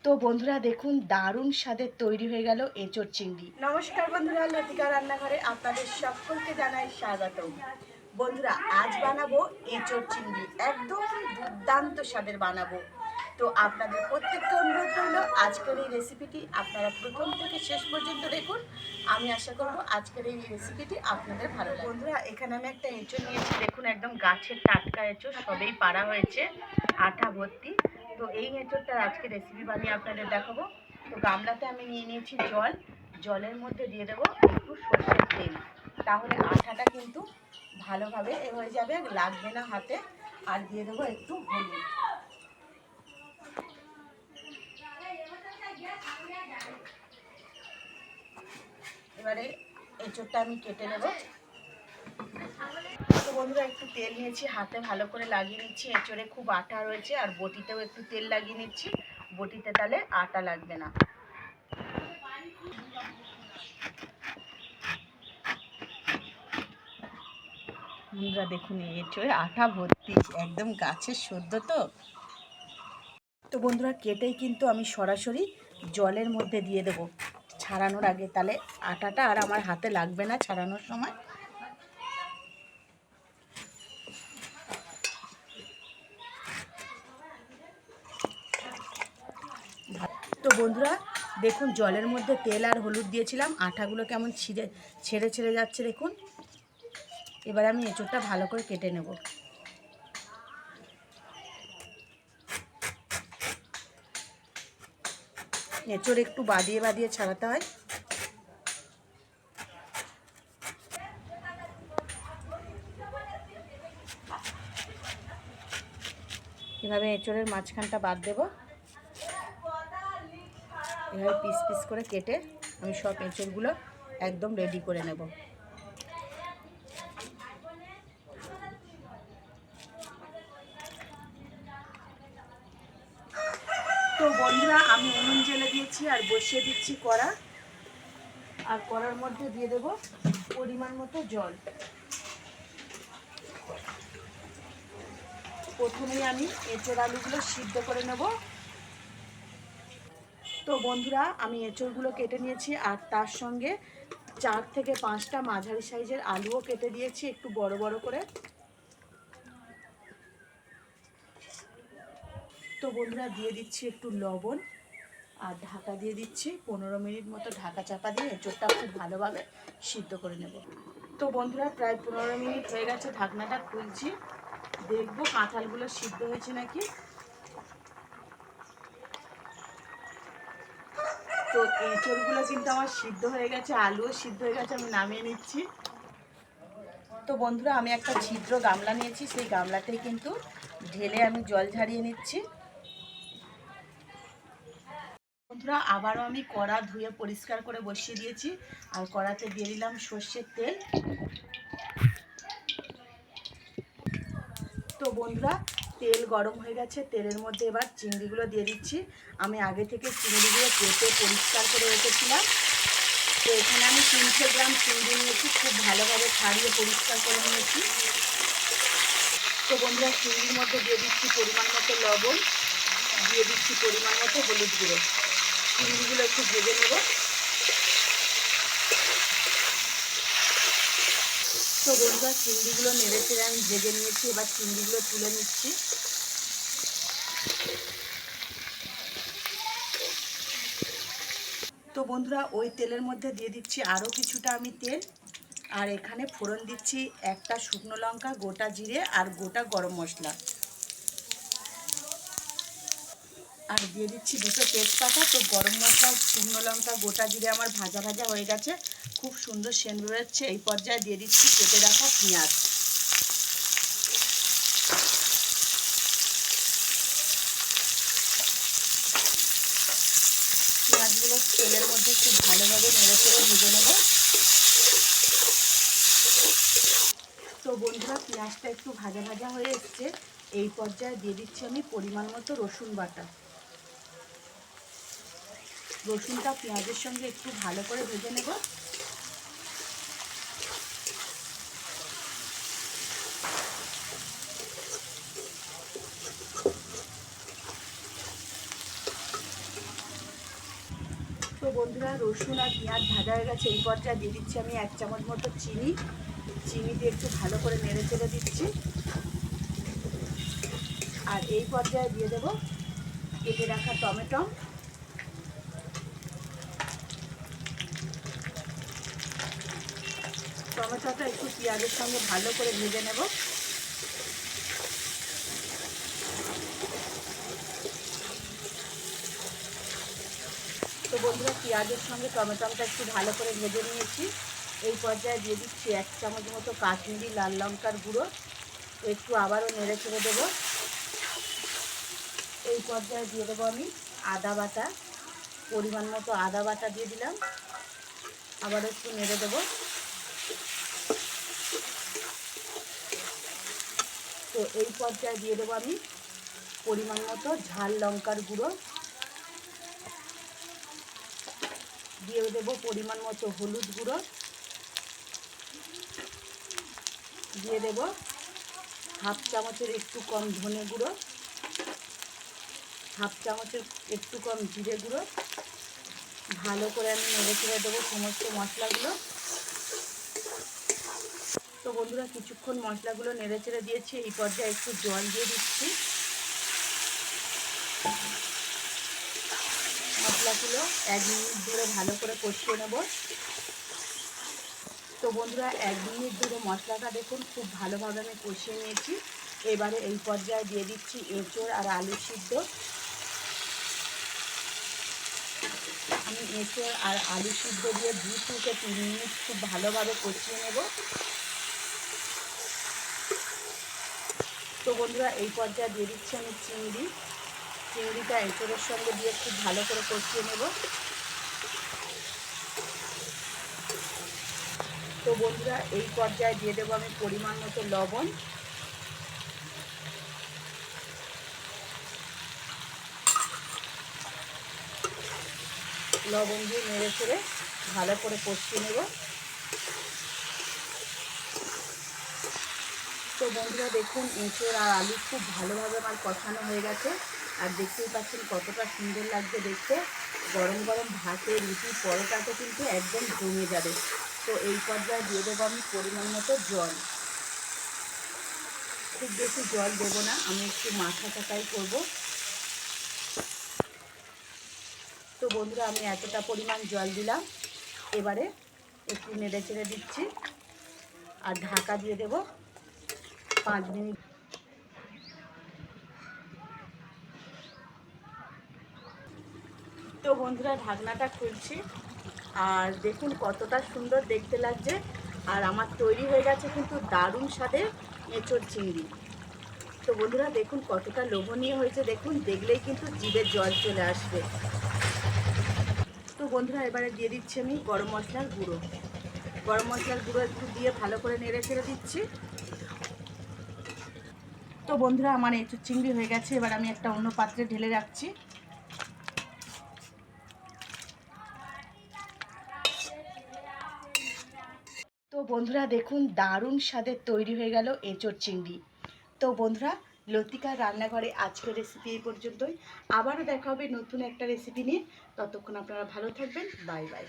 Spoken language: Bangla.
তো বন্ধুরা দেখুন দারুণ স্বাদের তৈরি হয়ে গেল এঁচোড় চিংড়ি। নমস্কার বন্ধুরা, লতিকা রান্নাঘরে আপনাদের সকলকে জানাই স্বাগত। বন্ধুরা আজ বানাবো এঁচোড় চিংড়ি, একদম দুর্দান্ত স্বাদের বানাবো। তো আপনাদের প্রত্যেককে অনুরোধ রইল আজকের এই রেসিপিটি আপনারা প্রথম থেকে শেষ পর্যন্ত দেখুন। আমি আশা করব আজকের এই রেসিপিটি আপনাদের ভালো লাগবে। বন্ধুরা এখানে আমি একটা এঁচোড় নিয়েছি, দেখুন একদম গাছের টাটকা এঁচোড়, সবেই পাড়া হয়েছে, আঠা ভর্তি। তো এই এঁচোড়টার আজকে রেসিপি বানিয়ে আপনাদের দেখাবো। তো গামলাতে আমি নিয়ে নিয়েছি জল, জলের মধ্যে দিয়ে দেবো একটু সরষের তেল, তাহলে আঠাটা কিন্তু ভালোভাবে হয়ে যাবে, লাগবে না হাতে। আর দিয়ে দেবো একটু হলুদ। এবারে এঁচোড়টা আমি কেটে নেব। তো বন্ধুরা একটু তেল নিয়েছি, হাতে ভালো করে লাগিয়ে নিচ্ছি। এঁচোড়ে খুব আটা রয়েছে, আর বটিতেও একটু তেল লাগিয়ে নিচ্ছি, বটিতে তাহলে আটা লাগবে না। বন্ধুরা দেখুন এঁচোড়ে আটা ভর্তি, একদম গাছের সদ্য। তো বন্ধুরা কেটেই কিন্তু আমি সরাসরি জলের মধ্যে দিয়ে দেবো ছাড়ানোর আগে, তাহলে আটাটা আর আমার হাতে লাগবে না ছাড়ানোর সময়। তো বন্ধুরা দেখুন জলের মধ্যে তেল আর হলুদ দিয়েছিলাম, আটাগুলো কেমন ছেড়ে ছেড়ে যাচ্ছে দেখুন। এবার আমি এঁচোড়টা ভালো করে কেটে নেব। এঁচোড় একটু বাদিয়ে বাদিয়ে ছাড়াতে হয়। এভাবে এঁচোড়ের মাঝখানটা বাদ দেব। এভাবে পিস পিস করে কেটে আমি সব এঁচোড়গুলো একদম রেডি করে নেব। তো বন্ধুরা আমি উনুন জ্বেলে দিয়েছি আর বসিয়ে দিচ্ছি কড়া, আর কড়ার মধ্যে দিয়ে দেব পরিমাণ মতো জল। প্রথমেই আমি এঁচোড় আলুগুলো সিদ্ধ করে নেব। তো বন্ধুরা আমি এঁচোড়গুলো কেটে নিয়েছি, আর তার সঙ্গে 4 থেকে 5টা মাঝারি সাইজের আলুও কেটে দিয়েছি একটু বড় বড় করে। তো বন্ধুরা দিয়ে দিচ্ছি একটু লবণ, আর ঢাকা দিয়ে দিচ্ছি 15 মিনিট মতো, ঢাকা চাপা দিয়ে এঁচোড়টা খুব ভালোভাবে সিদ্ধ করে নেব। তো বন্ধুরা প্রায় 15 মিনিট হয়ে গেছে, ঢাকনাটা খুলছি, দেখবো কাঁঠালগুলো সিদ্ধ হয়েছে নাকি। তো এঁচোড়গুলো কিন্তু আমার সিদ্ধ হয়ে গেছে, আলুও সিদ্ধ হয়ে গেছে, আমি নামিয়ে নিচ্ছি। তো বন্ধুরা আমি একটা ছিদ্র গামলা নিয়েছি, সেই গামলাতেই কিন্তু ঢেলে আমি জল ঝারিয়ে নিচ্ছি। বন্ধুরা আবারও আমি কড়া ধুয়ে পরিষ্কার করে বসিয়ে দিয়েছি, আর কড়াতে দিয়ে দিলাম সর্ষের তেল। তো বন্ধুরা তেল গরম হয়ে গেছে, তেলের মধ্যে এবার চিংড়িগুলো দিয়ে দিচ্ছি। আমি আগে থেকে চিংড়িগুলো কেটে পরিষ্কার করে রেখেছিলাম। তো এখানে আমি 300 গ্রাম চিংড়ি নিয়েছি, খুব ভালোভাবে ছাড়িয়ে পরিষ্কার করে নিয়েছি। তো বন্ধুরা চিংড়ির মধ্যে দিয়ে দিচ্ছি পরিমাণ মতো লবণ, দিয়ে দিচ্ছি পরিমাণ মতো হলুদ গুঁড়ো। চিংড়িগুলো একটু ভেজে নেব। তো বন্ধুরা চিংড়িগুলো নেড়ে চেড়ে আমি ভেজে নিয়েছি, এবার চিংড়িগুলো তুলে নিচ্ছি। তো বন্ধুরা ওই তেলের মধ্যে দিয়ে দিচ্ছি আরও কিছুটা আমি তেল, আর এখানে ফোড়ন দিচ্ছি একটা শুকনো লঙ্কা, গোটা জিরে আর গোটা গরম মশলা, আর দিয়ে দিচ্ছি 2টো তেজপাতা। তো গরম মশলা, শুকনো লঙ্কা, গোটা জিরে আমার ভাজা ভাজা হয়ে গেছে, খুব সুন্দর সেন্ট বেরোচ্ছে। এই পর্যায়ে দিয়ে দিচ্ছি কেটে রাখা পেঁয়াজ। পেঁয়াজগুলো তেলের মধ্যে খুব ভালোভাবে নেড়ে চেড়ে ভেজে নেব। তো বন্ধুরা পেঁয়াজটা একটু ভাজা ভাজা হয়ে এসছে, এই পর্যায়ে দিয়ে দিচ্ছি আমি পরিমাণ মতো রসুন বাটা। রসুনটা পেঁয়াজের সঙ্গে একটু ভালো করে ভেজে নেব। তো বন্ধুরা, রসুন আর পেঁয়াজ ভাজা হয়ে গেছে। এই পর্যায়ে দিয়ে দিচ্ছি আমি 1 চামচ মতো চিনি। চিনি দিয়ে একটু ভালো করে নেড়ে চেড়ে দিচ্ছি। আর এই পর্যায়ে দিয়ে দেবো কেটে রাখা টমেটো। টমেটোটা একটু পেঁয়াজের সঙ্গে ভালো করে ভেজে নেব। তো বন্ধুরা, পেঁয়াজের সঙ্গে টমেটোটা একটু ভালো করে ভেজে নিয়েছি। এই পর্যায়ে দিয়ে দিচ্ছি 1 চামচ মতো কাশ্মীরি লাল লঙ্কার গুঁড়ো। একটু আবারও নেড়ে ছেড়ে দেবো। এই পর্যায়ে দিয়ে দেবো আমি আদা বাটা, পরিমাণ মতো আদা বাটা দিয়ে দিলাম। আবার একটু নেড়ে দেবো। তো এই পর্যায়ে দিয়ে দেবো আমি পরিমাণ মতো ঝাল লঙ্কার গুঁড়ো, দিয়ে দেবো পরিমাণ মতো হলুদ গুঁড়ো, দিয়ে দেবো 1/2 চামচের একটু কম ধনে গুঁড়ো, 1/2 চামচের একটু কম জিরে গুঁড়ো। ভালো করে আমি নেড়ে চেড়ে দেবো সমস্ত মশলাগুলো। তো বন্ধুরা, কিছুক্ষণ মশলাগুলো নেড়ে চেড়ে দিয়েছি। এই পর্যায়ে একটু জল দিয়ে দিচ্ছি। মশলাগুলো 1 মিনিট ধরে ভালো করে কষিয়ে নেব। তো বন্ধুরা, 1 মিনিট ধরে মশলাটা দেখুন খুব ভালোভাবে আমি কষিয়ে নিয়েছি। এবারে এই পর্যায়ে দিয়ে দিচ্ছি এঁচোড় আর আলু সিদ্ধ। আমি এঁচোড় আর আলু সিদ্ধ দিয়ে 2 থেকে 3 মিনিট খুব ভালোভাবে কষিয়ে নেব। তো বন্ধুরা, এই পর্যায়ে দিয়ে দিচ্ছি আমি চিংড়ি। চিংড়িটা এঁচোড়ের সঙ্গে দিয়ে খুব ভালো করে কষিয়ে নেব। তো বন্ধুরা, এই পর্যায়ে দিয়ে দেবো আমি পরিমাণ মতো লবণ। লবণ দিয়ে নেড়ে চেড়ে ভালো করে কষিয়ে নেব। তো বন্ধুরা, দেখুন এঁচোড় আর আলু খুব ভালোভাবে আমার কষানো হয়ে গেছে। আর দেখতেই পাচ্ছেন কতটা সুন্দর লাগছে দেখতে। গরম গরম ভাতে, রুটি, পরোটাতে কিন্তু একদম জমে যাবে। তো এই পর্যায়ে দিয়ে দেবো আমি পরিমাণ মতো জল। খুব বেশি জল দেবো না, আমি একটু মাখা চাকাই করবো। তো বন্ধুরা, আমি এতটা পরিমাণ জল দিলাম। এবারে একটু নেড়ে চেড়ে দিচ্ছি আর ঢাকা দিয়ে দেব 5 মিনিট। তো বন্ধুরা, ঢাকনাটা খুলছি আর দেখুন কতটা সুন্দর দেখতে লাগছে। আর আমার তৈরি হয়ে গেছে কিন্তু দারুণ স্বাদের এঁচোড় চিংড়ি। তো বন্ধুরা, দেখুন কতটা লোভনীয় হয়েছে। দেখুন, দেখলেই কিন্তু জিভে জল চলে আসবে। তো বন্ধুরা, এবারে দিয়ে দিচ্ছি আমি গরম মশলার গুঁড়ো। গরম মশলার গুঁড়ো একটু দিয়ে ভালো করে নেড়ে ছেড়ে দিচ্ছি। তো বন্ধুরা, আমার এঁচোড় চিংড়ি হয়ে গেছে। এবার আমি একটা অন্য পাত্রে ঢেলে রাখছি। তো বন্ধুরা, দেখুন দারুণ স্বাদের তৈরি হয়ে গেল এঁচোড় চিংড়ি। তো বন্ধুরা, লতিকার রান্নাঘরে আজকের রেসিপি এই পর্যন্তই। আবারও দেখা হবে নতুন একটা রেসিপি নিয়ে। ততক্ষণ আপনারা ভালো থাকবেন। Bye bye.